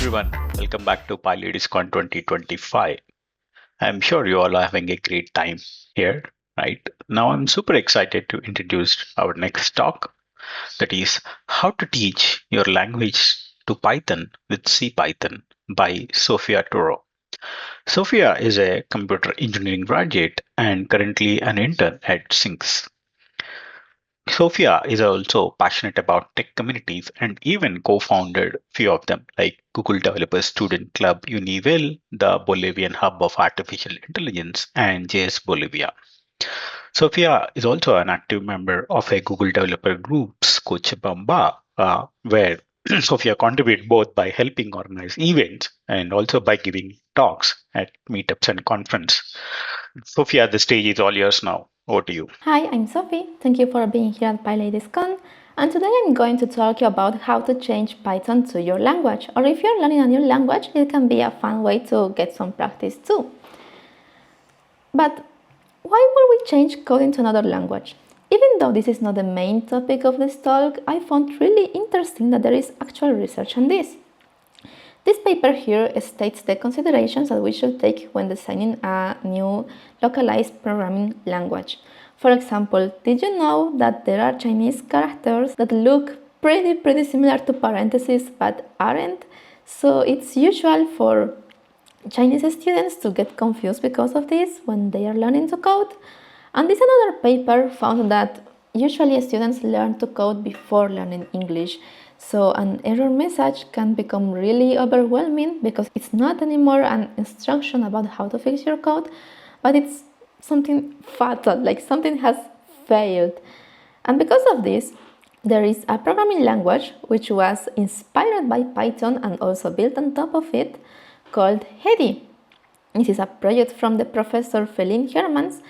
everyone, welcome back to PyLadies Con 2025. I'm sure you all are having a great time here, right? Now I'm super excited to introduce our next talk, that is how to teach your language to Python with CPython by Sofia Toro. Sofia is a computer engineering graduate and currently an intern at Sinks. Sophia is also passionate about tech communities and even co-founded few of them, like Google Developer Student Club Univel, the Bolivian hub of artificial intelligence, and JS Bolivia. Sophia is also an active member of a Google Developer Groups, Cochabamba, where Sophia contributes both by helping organize events and also by giving talks at meetups and conference. Sophia, the stage is all yours now. Over to you. Hi, I'm Sophie. Thank you for being here at PyLadies and today I'm going to talk you about how to change Python to your language, or if you're learning a new language, it can be a fun way to get some practice too. But why would we change code into another language? Even though this is not the main topic of this talk, I found really interesting that there is actual research on this. This paper here states the considerations that we should take when designing a new localized programming language. For example, did you know that there are Chinese characters that look pretty similar to parentheses but aren't? So it's usual for Chinese students to get confused because of this when they are learning to code. And this another paper found that usually students learn to code before learning English. So an error message can become really overwhelming because it's not anymore an instruction about how to fix your code, but it's something fatal, like something has failed. And because of this, there is a programming language which was inspired by Python and also built on top of it called Hedy. This is a project from the professor Feline Hermans,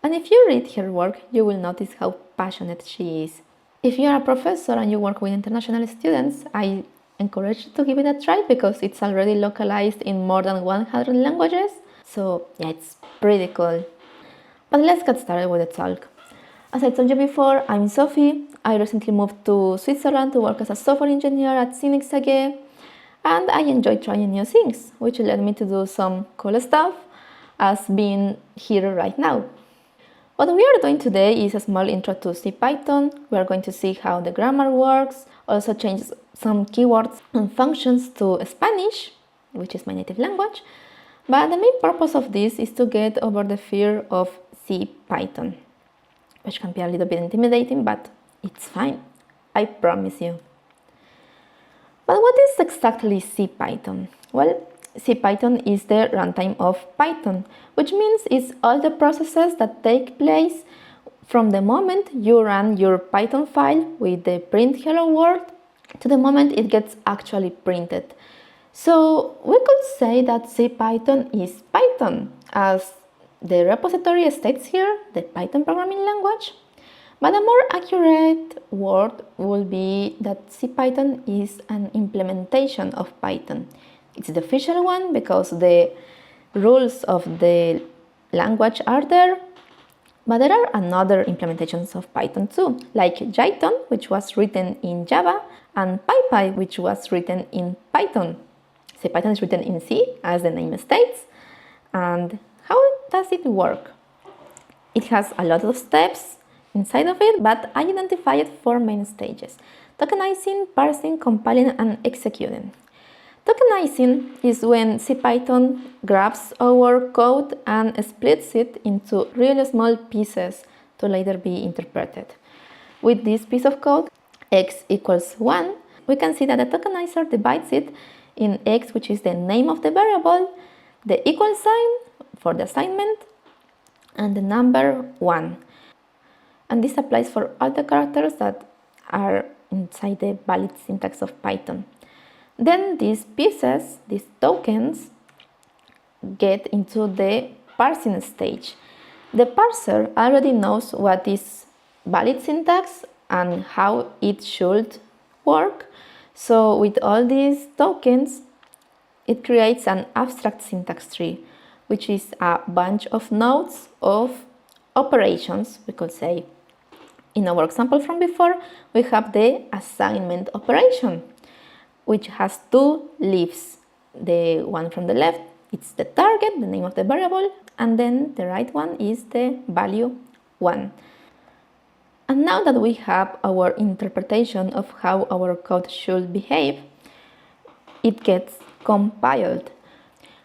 and if you read her work, you will notice how passionate she is. If you are a professor and you work with international students, I encourage you to give it a try because it's already localized in more than 100 languages. So yeah, it's pretty cool. But let's get started with the talk. As I told you before, I'm Sophie. I recently moved to Switzerland to work as a software engineer at Cinex AG, and I enjoy trying new things, which led me to do some cool stuff as being here right now. What we are doing today is a small intro to CPython. We are going to see how the grammar works, also change some keywords and functions to Spanish, which is my native language. But the main purpose of this is to get over the fear of CPython, which can be a little bit intimidating, but it's fine, I promise you. But what is exactly CPython? Well, CPython is the runtime of Python, which means it's all the processes that take place from the moment you run your Python file with the print hello world to the moment it gets actually printed. So we could say that CPython is Python, as the repository states here, the Python programming language. But a more accurate word would be that CPython is an implementation of Python. It's the official one because the rules of the language are there, but there are another implementations of Python too, like Jython, which was written in Java, and PyPy, which was written in Python. CPython is written in C, as the name states. And how does it work? It has a lot of steps inside of it, but I identified 4 main stages: tokenizing, parsing, compiling, and executing. Tokenizing is when CPython grabs our code and splits it into really small pieces to later be interpreted. With this piece of code, x equals 1, we can see that the tokenizer divides it in x, which is the name of the variable, the equal sign for the assignment, and the number 1. And this applies for all the characters that are inside the valid syntax of Python. Then these pieces, these tokens, get into the parsing stage. The parser already knows what is valid syntax and how it should work. So with all these tokens, it creates an abstract syntax tree, which is a bunch of nodes of operations, we could say. In our example from before, we have the assignment operation. which has two leaves. The one from the left, it's the target, the name of the variable, and then the right one is the value 1. And now that we have our interpretation of how our code should behave, it gets compiled.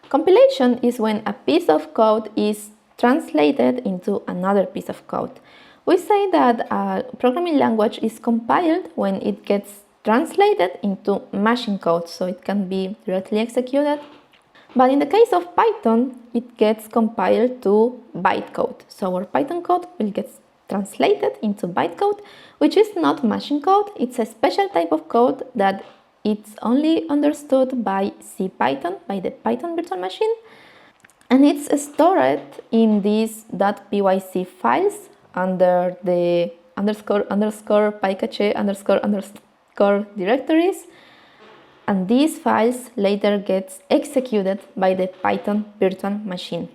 Compilation is when a piece of code is translated into another piece of code. We say that a programming language is compiled when it gets translated into machine code, so it can be directly executed. But in the case of Python, it gets compiled to bytecode. So our Python code will get translated into bytecode, which is not machine code. It's a special type of code that it's only understood by CPython, by the Python virtual machine. And it's stored in these .pyc files under the __ pycache __ directories. And these files later gets executed by the Python virtual machine.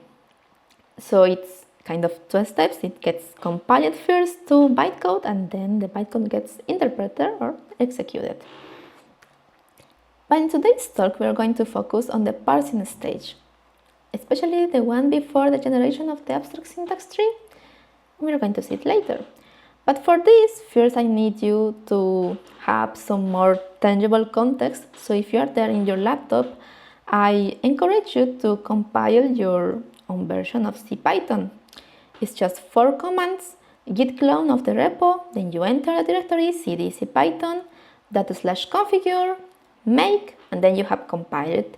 So it's kind of two steps. It gets compiled first to bytecode, and then the bytecode gets interpreted or executed. But in today's talk, we are going to focus on the parsing stage, especially the one before the generation of the abstract syntax tree. We're going to see it later. But for this, first I need you to have some more tangible context. So if you are there in your laptop, I encourage you to compile your own version of CPython. It's just 4 commands: git clone of the repo, then you enter the directory cd CPython, /configure, make, and then you have compiled.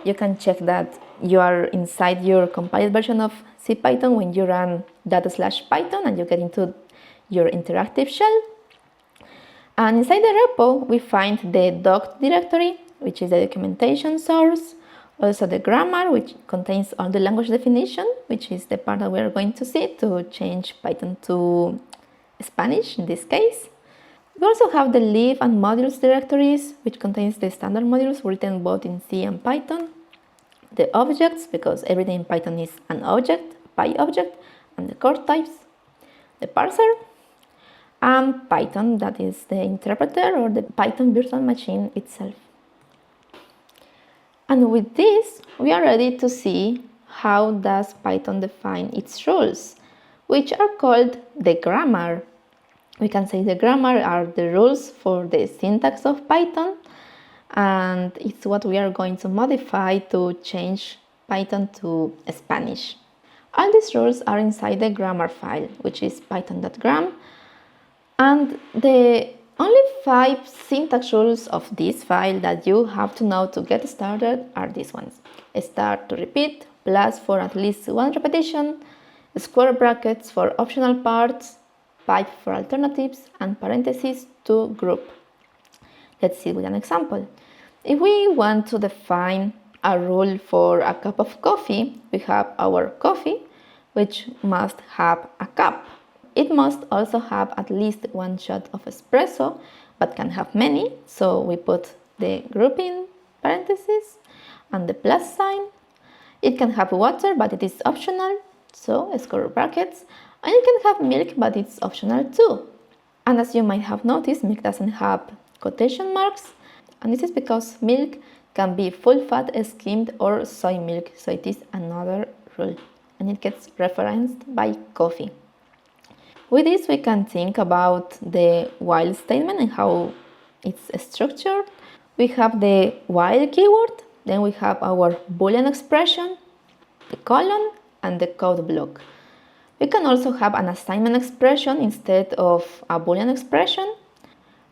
You can check that you are inside your compiled version of CPython when you run /python and you get into your interactive shell. And inside the repo, we find the doc directory, which is the documentation source, also the grammar, which contains all the language definition, which is the part that we are going to see to change Python to Spanish in this case. We also have the lib and modules directories, which contains the standard modules written both in C and Python. The objects, because everything in Python is an object, PyObject, and the core types. The parser, and Python, that is the interpreter or the Python virtual machine itself. And with this, we are ready to see how does Python define its rules, which are called the grammar. We can say the grammar are the rules for the syntax of Python, and it's what we are going to modify to change Python to Spanish. All these rules are inside the grammar file, which is python.gram, and the only 5 syntax rules of this file that you have to know to get started are these ones: start to repeat, plus for at least 1 repetition, square brackets for optional parts, pipe for alternatives, and parentheses to group. Let's see with an example. If we want to define a rule for a cup of coffee, we have our coffee, which must have a cup. It must also have at least 1 shot of espresso, but can have many, so we put the group in parentheses and the plus sign. It can have water, but it is optional, so square brackets. And it can have milk, but it's optional too. And as you might have noticed, milk doesn't have quotation marks, and this is because milk can be full-fat, skimmed, or soy milk, so it is another rule, and it gets referenced by coffee. With this, we can think about the while statement and how it's structured. We have the while keyword, then we have our Boolean expression, the colon, and the code block. We can also have an assignment expression instead of a Boolean expression.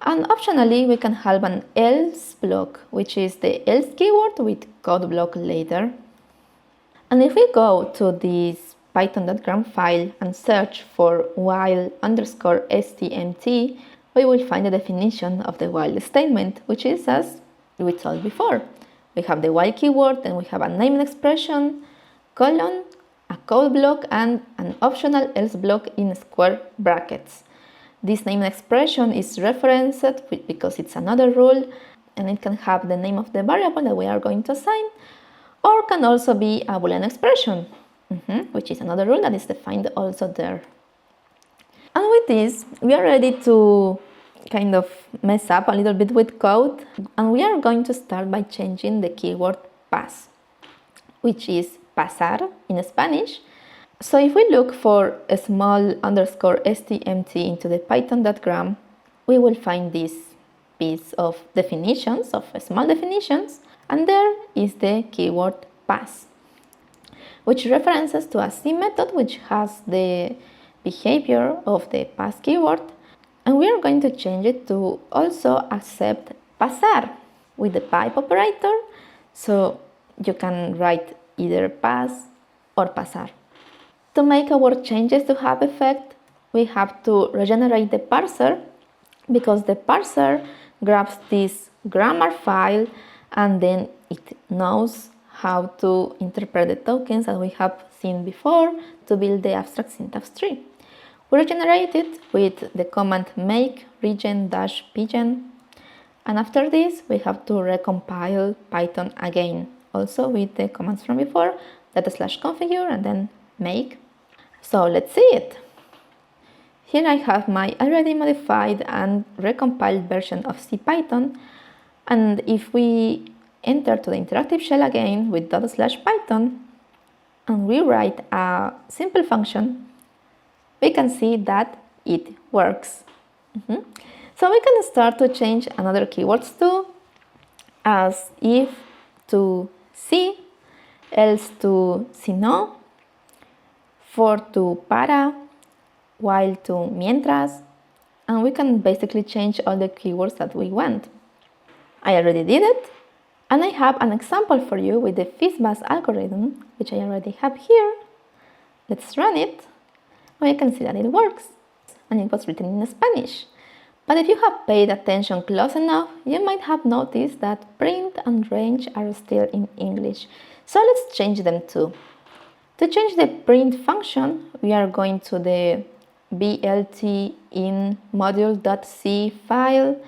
And optionally, we can have an else block, which is the else keyword with code block later. And if we go to this python.gram file and search for while_stmt, we will find the definition of the while statement, which is as we told before. We have the while keyword, then we have a naming expression, colon, a code block, and an optional else block in square brackets. This naming expression is referenced because it's another rule, and it can have the name of the variable that we are going to assign, or can also be a Boolean expression, which is another rule that is defined also there. And with this, we are ready to kind of mess up a little bit with code, and we are going to start by changing the keyword pas, which is pasar in Spanish. So if we look for a small underscore stmt into the python.gram, we will find this piece of definitions, of small definitions, and there is the keyword pas, which references to a C method which has the behavior of the pass keyword, and we are going to change it to also accept pasar with the pipe operator, so you can write either pass or pasar. To make our changes to have effect, we have to regenerate the parser, because the parser grabs this grammar file and then it knows how to interpret the tokens that we have seen before to build the abstract syntax tree. We regenerate it with the command make regen-pigeon, and after this we have to recompile Python again, also with the commands from before, /configure and then make. So let's see it. Here I have my already modified and recompiled version of CPython, and if we enter to the interactive shell again with /python and we write a simple function, we can see that it works. So we can start to change another keywords too, as if to si, else to si no, for to para, while to mientras, and we can basically change all the keywords that we want. I already did it, and I have an example for you with the FizzBuzz algorithm, which I already have here. Let's run it. We can see that it works, and it was written in Spanish. But if you have paid attention close enough, you might have noticed that print and range are still in English. So let's change them too. To change the print function, we are going to the blt in module.c file,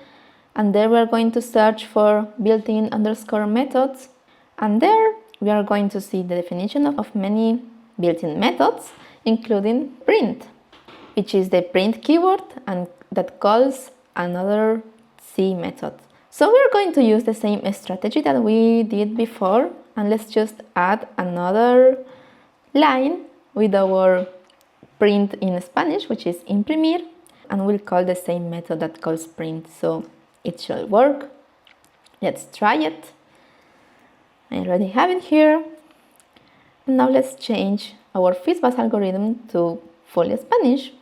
and there we are going to search for built-in underscore methods, and there we are going to see the definition of many built-in methods, including print, which is the print keyword and that calls another C method. So we're going to use the same strategy that we did before, and let's just add another line with our print in Spanish, which is imprimir, and we'll call the same method that calls print, so it should work. Let's try it. I already have it here. And now let's change our FizzBuzz algorithm to fully Spanish.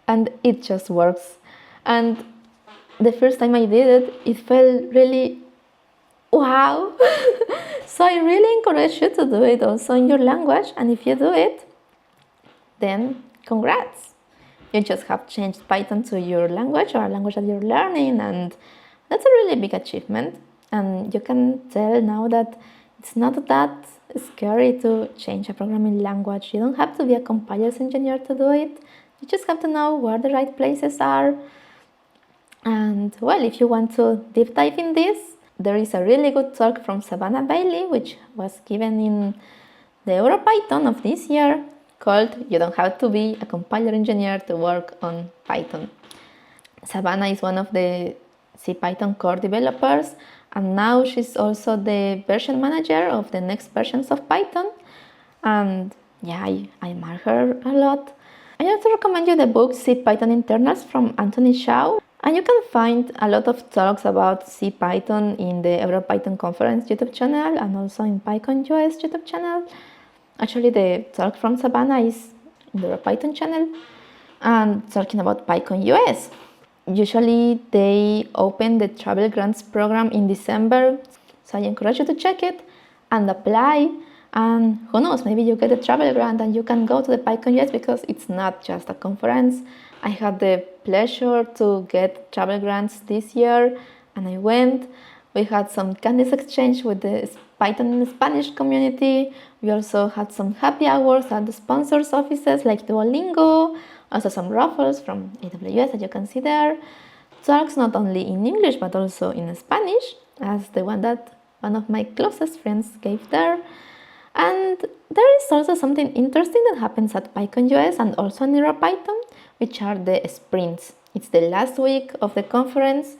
And it just works. And the first time I did it, it felt really wow. So I really encourage you to do it also in your language, and if you do it, then congrats. You just have changed Python to your language or a language that you're learning, and that's a really big achievement. And you can tell now that it's not that scary to change a programming language. You don't have to be a compilers engineer to do it. You just have to know where the right places are. And well, if you want to deep dive in this, there is a really good talk from Savannah Bailey, which was given in the EuroPython of this year, called "You Don't Have to Be a Compiler Engineer to Work on Python." Savannah is one of the CPython core developers, and now she's also the version manager of the next versions of Python. And yeah, I admire her a lot. I also recommend you the book CPython Internals from Anthony Shaw. And you can find a lot of talks about CPython in the EuroPython Conference YouTube channel and also in PyCon US YouTube channel. Actually, the talk from Savannah is in the EuroPython channel and talking about PyCon US. Usually, they open the travel grants program in December, so I encourage you to check it and apply. And who knows, maybe you get a travel grant and you can go to the PyCon US, because it's not just a conference. I had the pleasure to get travel grants this year, and I went. We had some candies exchange with the Python in Spanish community. We also had some happy hours at the sponsors' offices like Duolingo, also some raffles from AWS that you can see there. Talks not only in English but also in Spanish, as the one that one of my closest friends gave there. And there is also something interesting that happens at PyCon US and also in NeuroPython, which are the sprints. It's the last week of the conference,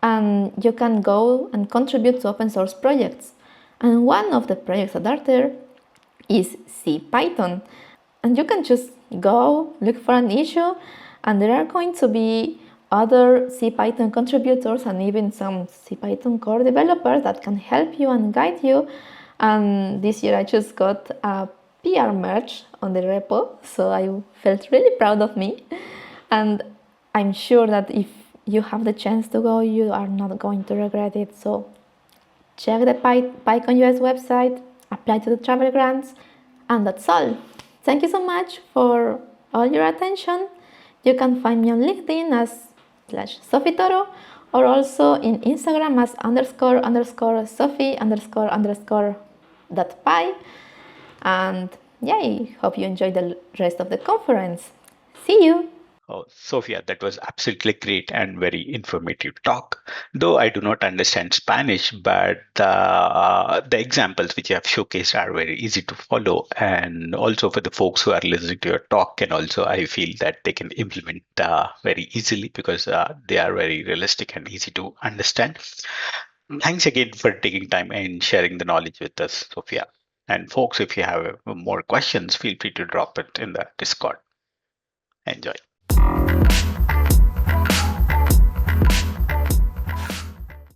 and you can go and contribute to open source projects. And one of the projects that are there is CPython. And you can just go look for an issue, and there are going to be other CPython contributors and even some CPython core developers that can help you and guide you. And this year I just got a PR merge on the repo, so I felt really proud of me. And I'm sure that if you have the chance to go, you are not going to regret it. So check the PyCon US website, apply to the travel grants, and that's all. Thank you so much for all your attention. You can find me on LinkedIn as /Sofia Toro, or also in Instagram as __Sophie__. .py. And yeah, I hope you enjoy the rest of the conference. See you! Oh, Sophia, that was absolutely great and very informative talk. Though I do not understand Spanish, but the examples which you have showcased are very easy to follow, and also for the folks who are listening to your talk, and also I feel that they can implement very easily because they are very realistic and easy to understand. Thanks again for taking time and sharing the knowledge with us, Sophia. And folks, if you have more questions, feel free to drop it in the Discord. Enjoy.